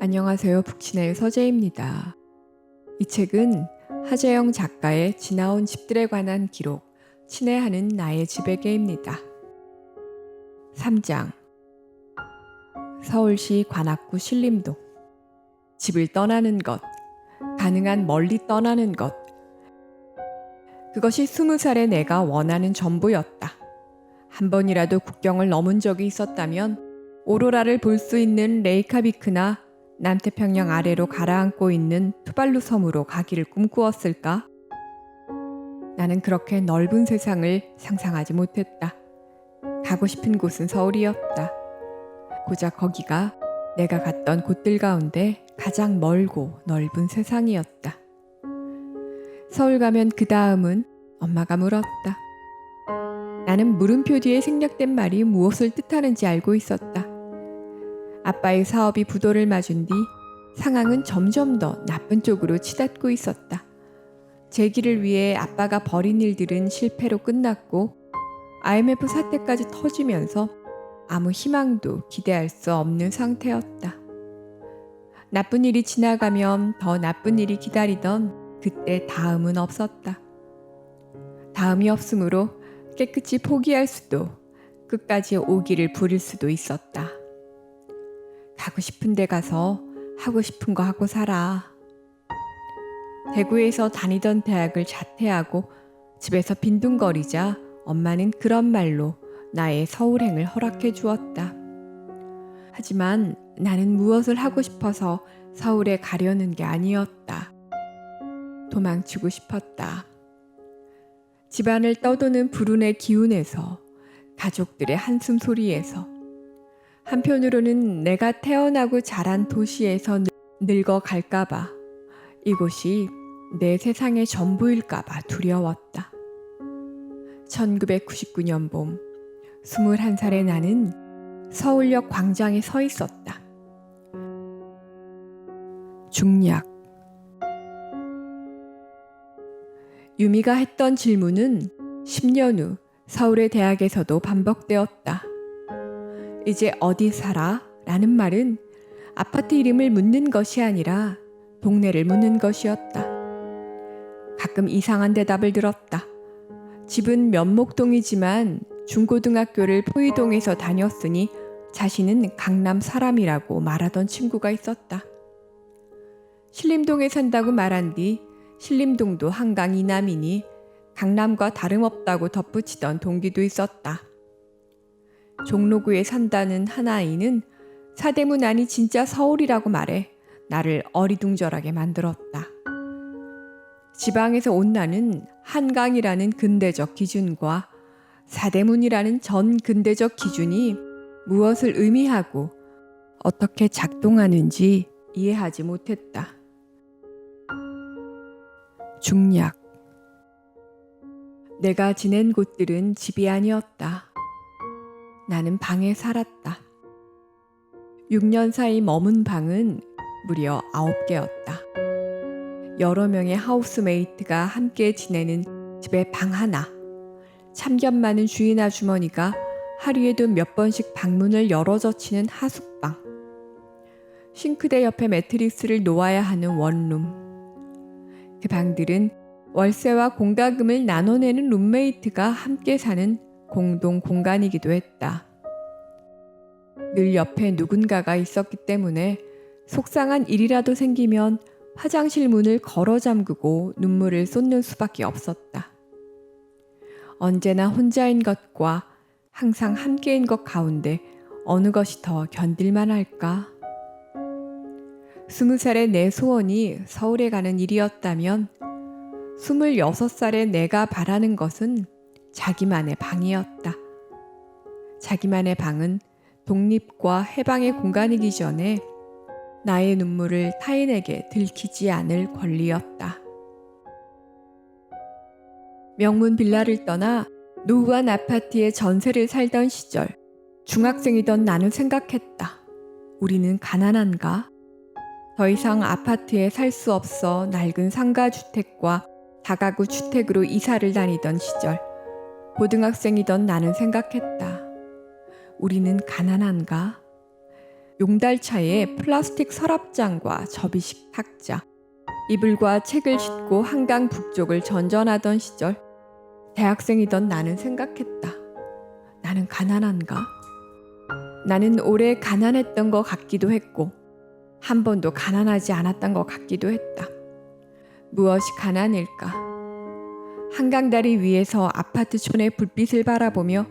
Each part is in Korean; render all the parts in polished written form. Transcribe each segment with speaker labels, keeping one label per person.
Speaker 1: 안녕하세요. 북치네의 서재입니다. 이 책은 하재영 작가의 지나온 집들에 관한 기록, 친애하는 나의 집에게입니다. 3장 서울시 관악구 신림동. 집을 떠나는 것, 가능한 멀리 떠나는 것. 그것이 20살의 내가 원하는 전부였다. 한 번이라도 국경을 넘은 적이 있었다면 오로라를 볼 수 있는 레이카비크나 남태평양 아래로 가라앉고 있는 투발루 섬으로 가기를 꿈꾸었을까? 나는 그렇게 넓은 세상을 상상하지 못했다. 가고 싶은 곳은 서울이었다. 고작 거기가 내가 갔던 곳들 가운데 가장 멀고 넓은 세상이었다. 서울 가면 그 다음은? 엄마가 물었다. 나는 물음표 뒤에 생략된 말이 무엇을 뜻하는지 알고 있었다. 아빠의 사업이 부도를 맞은 뒤 상황은 점점 더 나쁜 쪽으로 치닫고 있었다. 재기를 위해 아빠가 벌인 일들은 실패로 끝났고 IMF 사태까지 터지면서 아무 희망도 기대할 수 없는 상태였다. 나쁜 일이 지나가면 더 나쁜 일이 기다리던 그때 다음은 없었다. 다음이 없으므로 깨끗이 포기할 수도 끝까지 오기를 부릴 수도 있었다. 가고 싶은 데 가서 하고 싶은 거 하고 살아. 대구에서 다니던 대학을 자퇴하고 집에서 빈둥거리자 엄마는 그런 말로 나의 서울행을 허락해 주었다. 하지만 나는 무엇을 하고 싶어서 서울에 가려는 게 아니었다. 도망치고 싶었다. 집안을 떠도는 불운의 기운에서, 가족들의 한숨 소리에서, 한편으로는 내가 태어나고 자란 도시에서 늙어갈까봐, 이곳이 내 세상의 전부일까봐 두려웠다. 1999년 봄, 21살의 나는 서울역 광장에 서 있었다. 중략. 유미가 했던 질문은 10년 후 서울의 대학에서도 반복되었다. 이제 어디 살아? 라는 말은 아파트 이름을 묻는 것이 아니라 동네를 묻는 것이었다. 가끔 이상한 대답을 들었다. 집은 면목동이지만 중고등학교를 포이동에서 다녔으니 자신은 강남 사람이라고 말하던 친구가 있었다. 신림동에 산다고 말한 뒤 신림동도 한강 이남이니 강남과 다름없다고 덧붙이던 동기도 있었다. 종로구에 산다는 한 아이는 사대문 안이 진짜 서울이라고 말해 나를 어리둥절하게 만들었다. 지방에서 온 나는 한강이라는 근대적 기준과 사대문이라는 전 근대적 기준이 무엇을 의미하고 어떻게 작동하는지 이해하지 못했다. 중략. 내가 지낸 곳들은 집이 아니었다. 나는 방에 살았다. 6년 사이 머문 방은 무려 9개였다. 여러 명의 하우스메이트가 함께 지내는 집에 방 하나. 참견 많은 주인 아주머니가 하루에도 몇 번씩 방문을 열어젖히는 하숙방. 싱크대 옆에 매트리스를 놓아야 하는 원룸. 그 방들은 월세와 공과금을 나눠내는 룸메이트가 함께 사는 공동 공간이기도 했다. 늘 옆에 누군가가 있었기 때문에 속상한 일이라도 생기면 화장실 문을 걸어 잠그고 눈물을 쏟는 수밖에 없었다. 언제나 혼자인 것과 항상 함께인 것 가운데 어느 것이 더 견딜만 할까? 20살의 내 소원이 서울에 가는 일이었다면 26살의 내가 바라는 것은 자기만의 방이었다. 자기만의 방은 독립과 해방의 공간이기 전에 나의 눈물을 타인에게 들키지 않을 권리였다. 명문 빌라를 떠나 노후한 아파트에 전세를 살던 시절, 중학생이던 나는 생각했다. 우리는 가난한가? 더 이상 아파트에 살 수 없어 낡은 상가주택과 다가구 주택으로 이사를 다니던 시절, 고등학생이던 나는 생각했다. 우리는 가난한가? 용달차에 플라스틱 서랍장과 접이식 탁자, 이불과 책을 싣고 한강 북쪽을 전전하던 시절 대학생이던 나는 생각했다. 나는 가난한가? 나는 오래 가난했던 것 같기도 했고 한 번도 가난하지 않았던 것 같기도 했다. 무엇이 가난일까? 한강다리 위에서 아파트촌의 불빛을 바라보며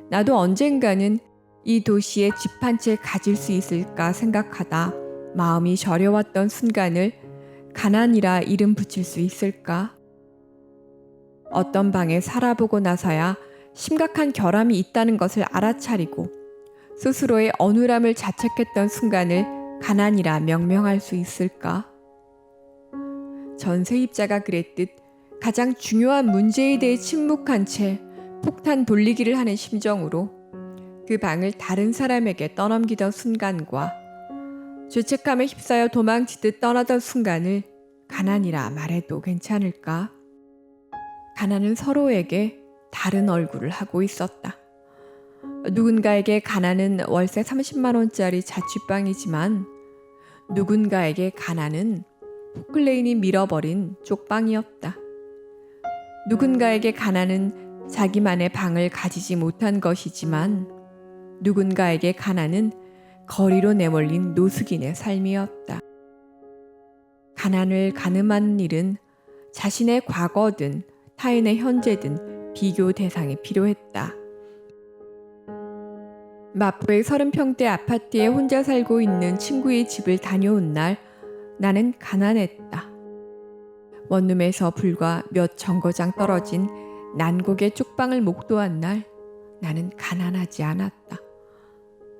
Speaker 1: 나도 언젠가는 이 도시에 집 한 채 가질 수 있을까 생각하다 마음이 저려왔던 순간을 가난이라 이름 붙일 수 있을까? 어떤 방에 살아보고 나서야 심각한 결함이 있다는 것을 알아차리고 스스로의 어눌함을 자책했던 순간을 가난이라 명명할 수 있을까? 전세입자가 그랬듯 가장 중요한 문제에 대해 침묵한 채 폭탄 돌리기를 하는 심정으로 그 방을 다른 사람에게 떠넘기던 순간과 죄책감에 휩싸여 도망치듯 떠나던 순간을 가난이라 말해도 괜찮을까? 가난은 서로에게 다른 얼굴을 하고 있었다. 누군가에게 가난은 월세 30만 원짜리 자취방이지만 누군가에게 가난은 포클레인이 밀어버린 쪽방이었다. 누군가에게 가난은 자기만의 방을 가지지 못한 것이지만 누군가에게 가난은 거리로 내몰린 노숙인의 삶이었다. 가난을 가늠하는 일은 자신의 과거든 타인의 현재든 비교 대상이 필요했다. 마포의 30평대 아파트에 혼자 살고 있는 친구의 집을 다녀온 날 나는 가난했다. 원룸에서 불과 몇 정거장 떨어진 난곡의 쪽방을 목도한 날 나는 가난하지 않았다.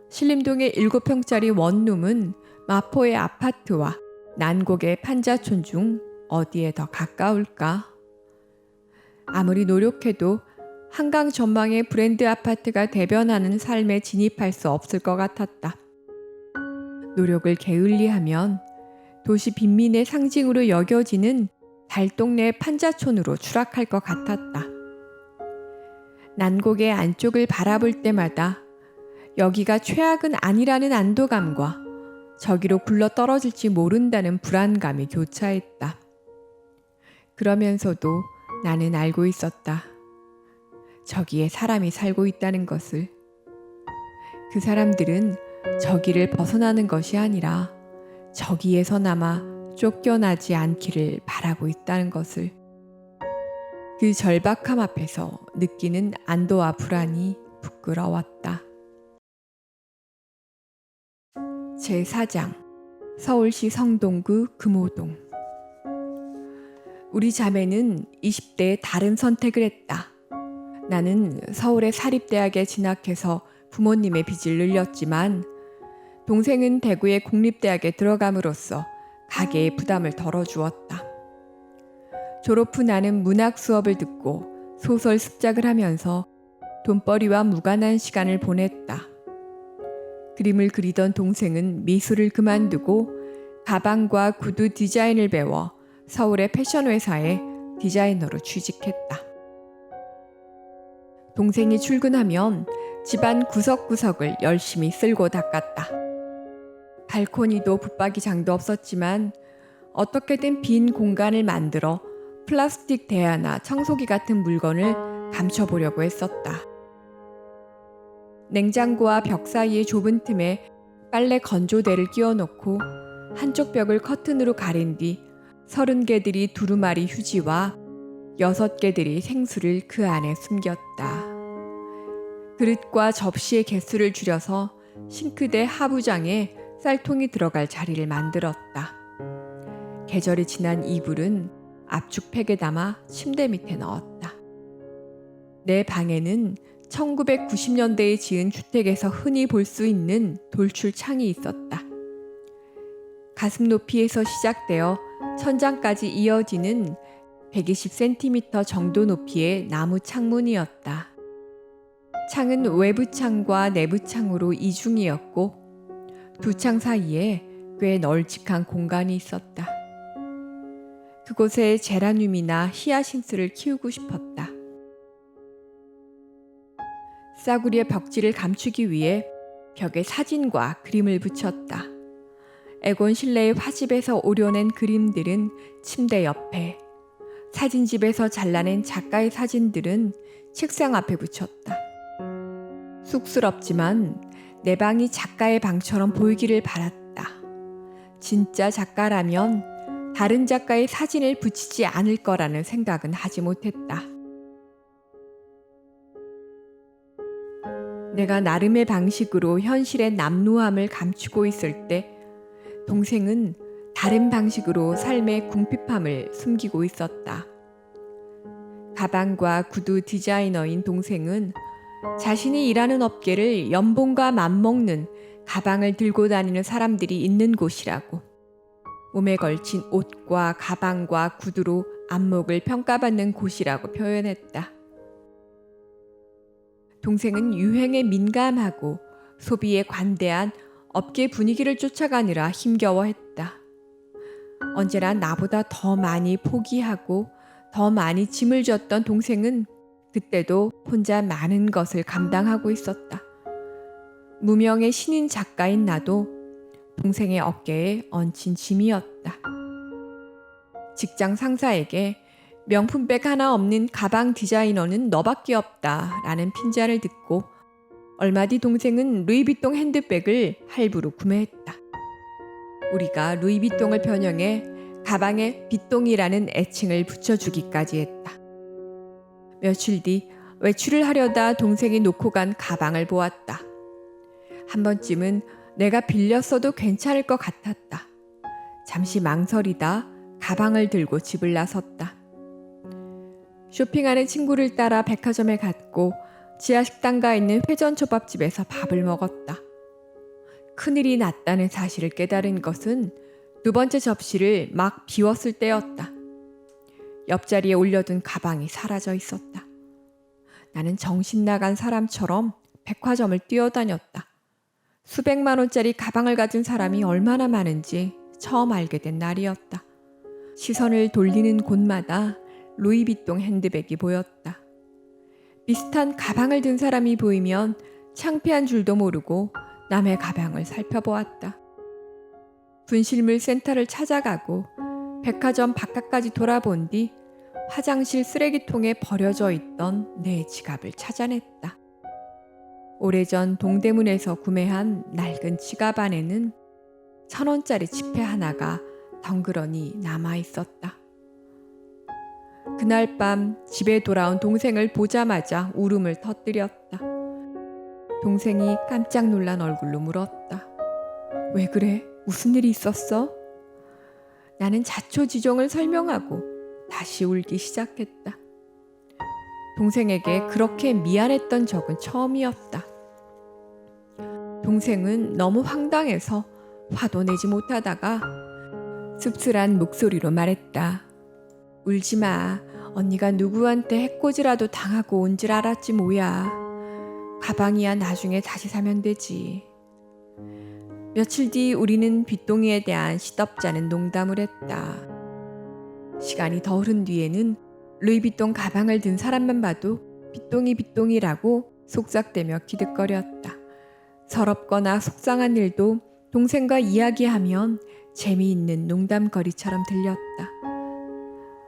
Speaker 1: 신림동의 7평짜리 원룸은 마포의 아파트와 난곡의 판자촌 중 어디에 더 가까울까? 아무리 노력해도 한강 전망의 브랜드 아파트가 대변하는 삶에 진입할 수 없을 것 같았다. 노력을 게을리하면 도시 빈민의 상징으로 여겨지는 달동네 판자촌으로 추락할 것 같았다. 난곡의 안쪽을 바라볼 때마다 여기가 최악은 아니라는 안도감과 저기로 굴러 떨어질지 모른다는 불안감이 교차했다. 그러면서도 나는 알고 있었다. 저기에 사람이 살고 있다는 것을. 그 사람들은 저기를 벗어나는 것이 아니라 저기에서나마 쫓겨나지 않기를 바라고 있다는 것을. 그 절박함 앞에서 느끼는 안도와 불안이 부끄러웠다. 제4장 서울시 성동구 금호동. 우리 자매는 20대에 다른 선택을 했다. 나는 서울의 사립대학에 진학해서 부모님의 빚을 늘렸지만 동생은 대구의 공립대학에 들어감으로써 가계의 부담을 덜어주었다. 졸업 후 나는 문학 수업을 듣고 소설 습작을 하면서 돈벌이와 무관한 시간을 보냈다. 그림을 그리던 동생은 미술을 그만두고 가방과 구두 디자인을 배워 서울의 패션 회사에 디자이너로 취직했다. 동생이 출근하면 집안 구석구석을 열심히 쓸고 닦았다. 발코니도 붙박이장도 없었지만 어떻게든 빈 공간을 만들어 플라스틱 대야나 청소기 같은 물건을 감춰보려고 했었다. 냉장고와 벽 사이의 좁은 틈에 빨래 건조대를 끼워놓고 한쪽 벽을 커튼으로 가린 뒤 30개들이 두루마리 휴지와 6개들이 생수를 그 안에 숨겼다. 그릇과 접시의 개수를 줄여서 싱크대 하부장에 쌀통이 들어갈 자리를 만들었다. 계절이 지난 이불은 압축팩에 담아 침대 밑에 넣었다. 내 방에는 1990년대에 지은 주택에서 흔히 볼 수 있는 돌출 창이 있었다. 가슴 높이에서 시작되어 천장까지 이어지는 120cm 정도 높이의 나무 창문이었다. 창은 외부 창과 내부 창으로 이중이었고 두 창 사이에 꽤 널찍한 공간이 있었다. 그곳에 제라늄이나 히아신스를 키우고 싶었다. 싸구리의 벽지를 감추기 위해 벽에 사진과 그림을 붙였다. 에곤 실레의 화집에서 오려낸 그림들은 침대 옆에, 사진집에서 잘라낸 작가의 사진들은 책상 앞에 붙였다. 쑥스럽지만 내 방이 작가의 방처럼 보이기를 바랐다. 진짜 작가라면 다른 작가의 사진을 붙이지 않을 거라는 생각은 하지 못했다. 내가 나름의 방식으로 현실의 남루함을 감추고 있을 때 동생은 다른 방식으로 삶의 궁핍함을 숨기고 있었다. 가방과 구두 디자이너인 동생은 자신이 일하는 업계를 연봉과 맞먹는 가방을 들고 다니는 사람들이 있는 곳이라고, 몸에 걸친 옷과 가방과 구두로 안목을 평가받는 곳이라고 표현했다. 동생은 유행에 민감하고 소비에 관대한 업계 분위기를 쫓아가느라 힘겨워했다. 언제나 나보다 더 많이 포기하고 더 많이 짐을 졌던 동생은 그때도 혼자 많은 것을 감당하고 있었다. 무명의 신인 작가인 나도 동생의 어깨에 얹힌 짐이었다. 직장 상사에게 명품백 하나 없는 가방 디자이너는 너밖에 없다 라는 핀잔을 듣고 얼마 뒤 동생은 루이비통 핸드백을 할부로 구매했다. 우리가 루이비통을 변형해 가방에 비통이라는 애칭을 붙여주기까지 했다. 며칠 뒤 외출을 하려다 동생이 놓고 간 가방을 보았다. 한 번쯤은 내가 빌렸어도 괜찮을 것 같았다. 잠시 망설이다 가방을 들고 집을 나섰다. 쇼핑하는 친구를 따라 백화점에 갔고 지하식당가 있는 회전초밥집에서 밥을 먹었다. 큰일이 났다는 사실을 깨달은 것은 두 번째 접시를 막 비웠을 때였다. 옆자리에 올려둔 가방이 사라져 있었다. 나는 정신 나간 사람처럼 백화점을 뛰어다녔다. 수백만 원짜리 가방을 가진 사람이 얼마나 많은지 처음 알게 된 날이었다. 시선을 돌리는 곳마다 루이비통 핸드백이 보였다. 비슷한 가방을 든 사람이 보이면 창피한 줄도 모르고 남의 가방을 살펴보았다. 분실물 센터를 찾아가고 백화점 바깥까지 돌아본 뒤 화장실 쓰레기통에 버려져 있던 내 지갑을 찾아냈다. 오래전 동대문에서 구매한 낡은 지갑 안에는 1,000원짜리 지폐 하나가 덩그러니 남아 있었다. 그날 밤 집에 돌아온 동생을 보자마자 울음을 터뜨렸다. 동생이 깜짝 놀란 얼굴로 물었다. 왜 그래? 무슨 일이 있었어? 나는 자초지종을 설명하고 다시 울기 시작했다. 동생에게 그렇게 미안했던 적은 처음이었다. 동생은 너무 황당해서 화도 내지 못하다가 씁쓸한 목소리로 말했다. 울지 마. 언니가 누구한테 해코지라도 당하고 온 줄 알았지 뭐야. 가방이야 나중에 다시 사면 되지. 며칠 뒤 우리는 빚동이에 대한 시덥잖은 농담을 했다. 시간이 더 흐른 뒤에는 루이비통 가방을 든 사람만 봐도 빚동이라고 속삭대며 기득거렸다. 서럽거나 속상한 일도 동생과 이야기하면 재미있는 농담거리처럼 들렸다.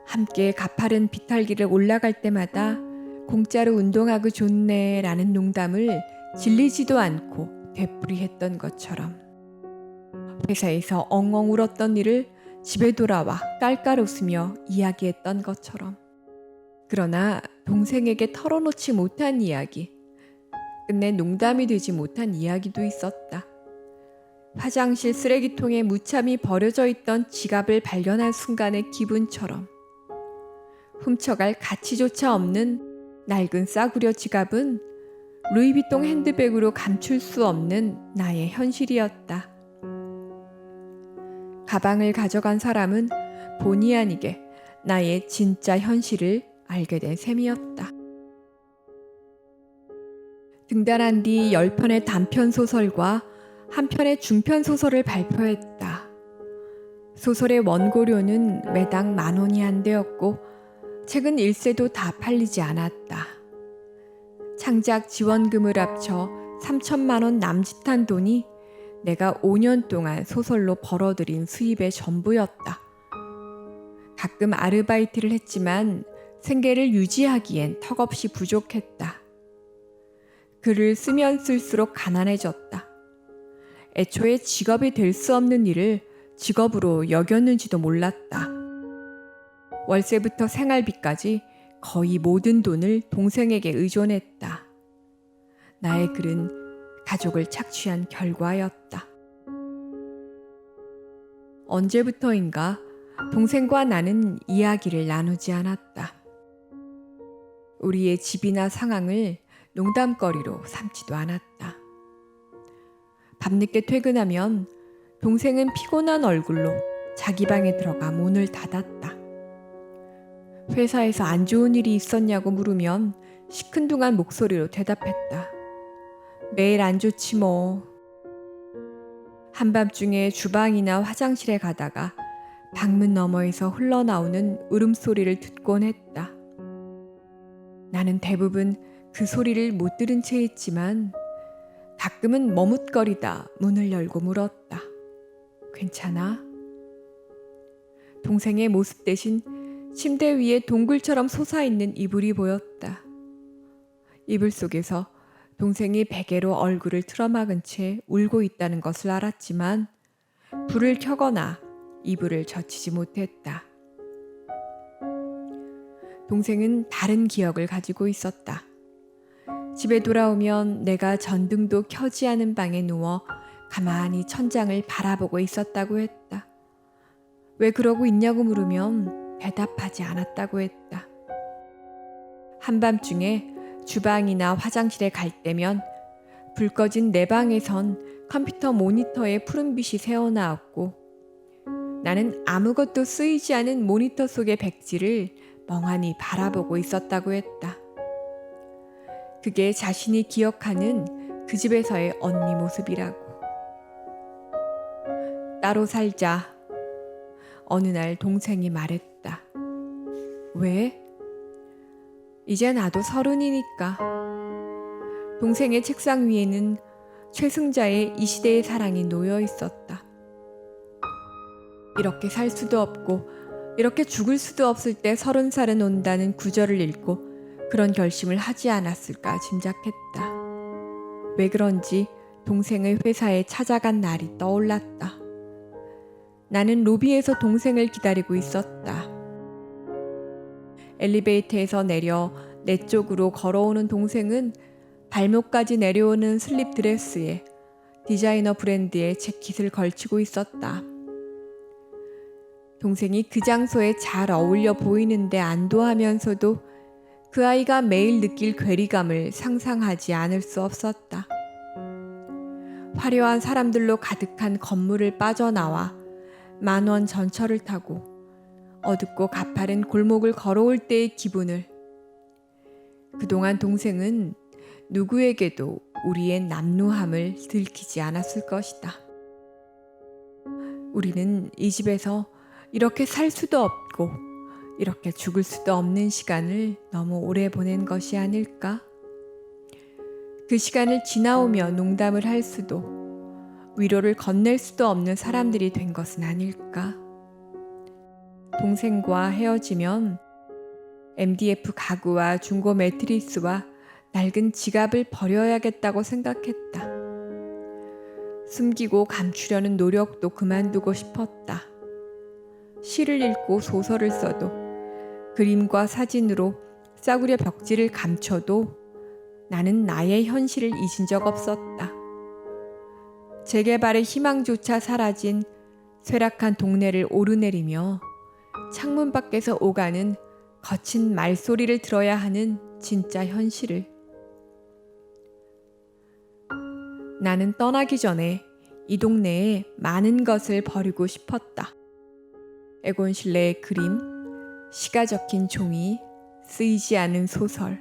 Speaker 1: 함께 가파른 비탈길을 올라갈 때마다 공짜로 운동하고 좋네 라는 농담을 질리지도 않고 되풀이했던 것처럼, 회사에서 엉엉 울었던 일을 집에 돌아와 깔깔 웃으며 이야기했던 것처럼. 그러나 동생에게 털어놓지 못한 이야기, 끝내 농담이 되지 못한 이야기도 있었다. 화장실 쓰레기통에 무참히 버려져 있던 지갑을 발견한 순간의 기분처럼. 훔쳐갈 가치조차 없는 낡은 싸구려 지갑은 루이비통 핸드백으로 감출 수 없는 나의 현실이었다. 가방을 가져간 사람은 본의 아니게 나의 진짜 현실을 알게 된 셈이었다. 등단한 뒤 10편의 단편소설과 1편의 중편소설을 발표했다. 소설의 원고료는 매당 10,000원이 안 되었고 책은 일세도 다 팔리지 않았다. 창작 지원금을 합쳐 3천만 원 남짓한 돈이 내가 5년 동안 소설로 벌어들인 수입의 전부였다. 가끔 아르바이트를 했지만 생계를 유지하기엔 턱없이 부족했다. 글을 쓰면 쓸수록 가난해졌다. 애초에 직업이 될 수 없는 일을 직업으로 여겼는지도 몰랐다. 월세부터 생활비까지 거의 모든 돈을 동생에게 의존했다. 나의 글은 가족을 착취한 결과였다. 언제부터인가 동생과 나는 이야기를 나누지 않았다. 우리의 집이나 상황을 농담거리로 삼지도 않았다. 밤늦게 퇴근하면 동생은 피곤한 얼굴로 자기 방에 들어가 문을 닫았다. 회사에서 안 좋은 일이 있었냐고 물으면 시큰둥한 목소리로 대답했다. 매일 안 좋지 뭐. 한밤중에 주방이나 화장실에 가다가 방문 너머에서 흘러나오는 울음소리를 듣곤 했다. 나는 대부분 그 소리를 못 들은 채 했지만 가끔은 머뭇거리다 문을 열고 물었다. 괜찮아? 동생의 모습 대신 침대 위에 동굴처럼 솟아있는 이불이 보였다. 이불 속에서 동생이 베개로 얼굴을 틀어막은 채 울고 있다는 것을 알았지만 불을 켜거나 이불을 젖히지 못했다. 동생은 다른 기억을 가지고 있었다. 집에 돌아오면 내가 전등도 켜지 않은 방에 누워 가만히 천장을 바라보고 있었다고 했다. 왜 그러고 있냐고 물으면 대답하지 않았다고 했다. 한밤중에 주방이나 화장실에 갈 때면 불 꺼진 내 방에선 컴퓨터 모니터에 푸른빛이 새어나왔고 나는 아무것도 쓰이지 않은 모니터 속의 백지를 멍하니 바라보고 있었다고 했다. 그게 자신이 기억하는 그 집에서의 언니 모습이라고. 따로 살자. 어느 날 동생이 말했다. 왜? 이제 나도 30이니까. 동생의 책상 위에는 최승자의 이 시대의 사랑이 놓여 있었다. 이렇게 살 수도 없고 이렇게 죽을 수도 없을 때 30살은 온다는 구절을 읽고 그런 결심을 하지 않았을까 짐작했다. 왜 그런지 동생의 회사에 찾아간 날이 떠올랐다. 나는 로비에서 동생을 기다리고 있었다. 엘리베이터에서 내려 내 쪽으로 걸어오는 동생은 발목까지 내려오는 슬립 드레스에 디자이너 브랜드의 재킷을 걸치고 있었다. 동생이 그 장소에 잘 어울려 보이는데 안도하면서도 그 아이가 매일 느낄 괴리감을 상상하지 않을 수 없었다. 화려한 사람들로 가득한 건물을 빠져나와 10,000원 전철을 타고 어둡고 가파른 골목을 걸어올 때의 기분을. 그동안 동생은 누구에게도 우리의 남루함을 들키지 않았을 것이다. 우리는 이 집에서 이렇게 살 수도 없고 이렇게 죽을 수도 없는 시간을 너무 오래 보낸 것이 아닐까? 그 시간을 지나오며 농담을 할 수도 위로를 건넬 수도 없는 사람들이 된 것은 아닐까? 동생과 헤어지면 MDF 가구와 중고 매트리스와 낡은 지갑을 버려야겠다고 생각했다. 숨기고 감추려는 노력도 그만두고 싶었다. 시를 읽고 소설을 써도 그림과 사진으로 싸구려 벽지를 감춰도 나는 나의 현실을 잊은 적 없었다. 재개발의 희망조차 사라진 쇠락한 동네를 오르내리며 창문 밖에서 오가는 거친 말소리를 들어야 하는 진짜 현실을. 나는 떠나기 전에 이 동네에 많은 것을 버리고 싶었다. 에곤 실레의 그림, 시가 적힌 종이, 쓰이지 않은 소설,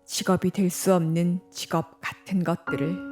Speaker 1: 직업이 될 수 없는 직업 같은 것들을.